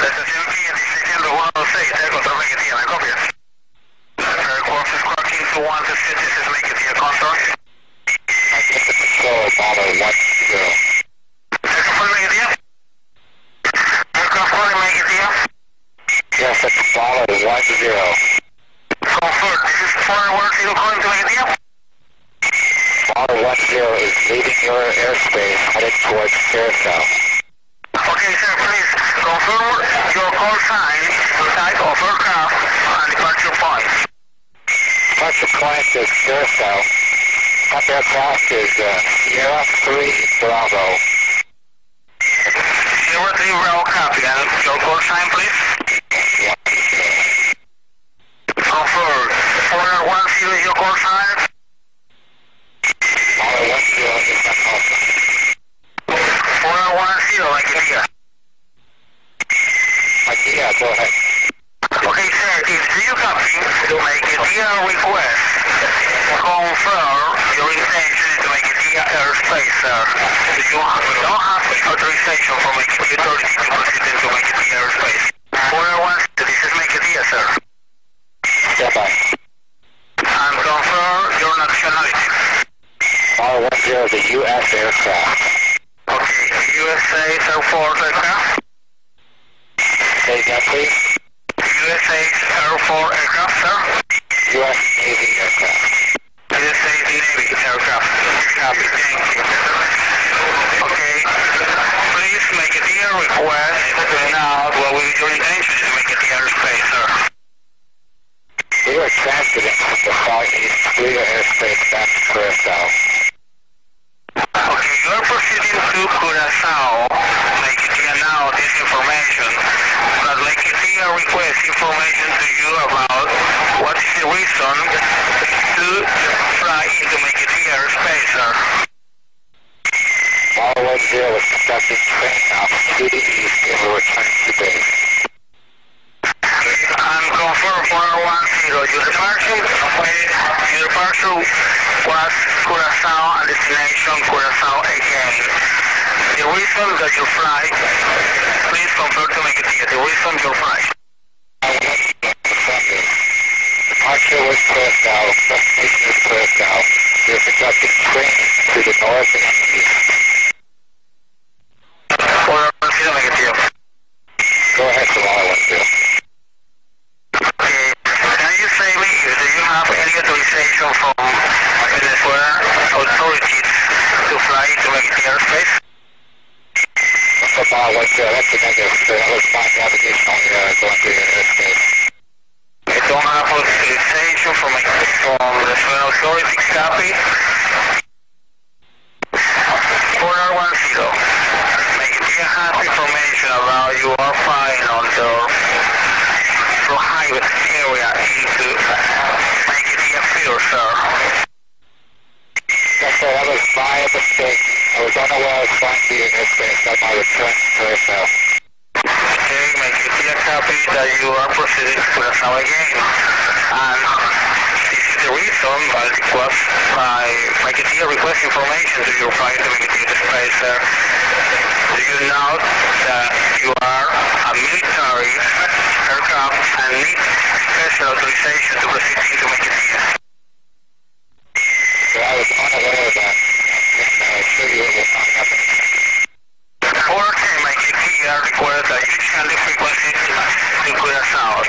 estación 516, el control Mequetía, ¿me copias? Aircraft is clocking to 160, this is Mequetía, control. Control, Bomber 10. Second for Mequetía? Aircraft calling Mequetía? Yes, that's Bomber 10. Confirm, this is 410 calling to Mequetía? Bomber 10 is leaving your airspace, headed towards Carousel. Okay, sir, please confirm your call sign, type of aircraft, and departure point. Departure point is Carousel. Top aircraft is Sierra 3 Bravo. Sierra 3 Bravo copy, and your call sign, please? Confirm, 410 is your call sign? Bomber 10 is my call sign. 410, Mequetía. Yeah, go ahead. Okay, sir, if you copy to Mequetía request, confirm your intention to Mequetía airspace, sir. You don't have authorization for Mequetía authority to proceed into Mequetía airspace. 410, this is Mequetía, sir. Stand by. And confirm your nationality. Bomber 10 is a U.S. aircraft. Okay, USA Air Force aircraft. Say again, please. USA Air Force aircraft, sir. U.S. Navy aircraft. USA Navy aircraft. Copy, thank you. Okay, please Mequetía request now what will your intention is to Mequetía airspace, sir. We are transiting from the Far East through your airspace back to Carousel. Okay, you are proceeding to Curaçao. Mequetía now this information. But Mequetía request information to you about what is the reason to fly into Mequetía airspace, sir. Bomber 10 was conducting training ops to the east and will return to base. And confirm 410, your departure was Curaçao and destination Curaçao again. The reason that you fly, please confirm to Mequetía, the reason you fly. Departure was Carousel, destination is Carousel. We are conducting training to the north and east. 410, Mequetía. Go ahead, Bomber 10. Okay, can you say me if do you have any authorization from Venezuela authorities to fly to Mequetía airspace? So Bomber 10, that's a negative, sir. That was my navigational error going through your airspace. I don't have authorization from Venezuela authorities, copy. 410. Mequetía has information about you are flying on the prohibited area into Mequetía field, sir. Yes, sir, that was my mistake. I was unaware I was flying through your airspace at my return to Carousel. Okay, Mequetía copy that you are proceeding to Curaçao again. And this is the reason why was by Mequetía request information to your flight to Mequetía space, sir. Do you know that you are a military aircraft and need special authorization to proceed into Mequetía? So I was unaware of that, and I assure you it will not happen. 410 Mequetía requires that you change the frequency to Curaçao.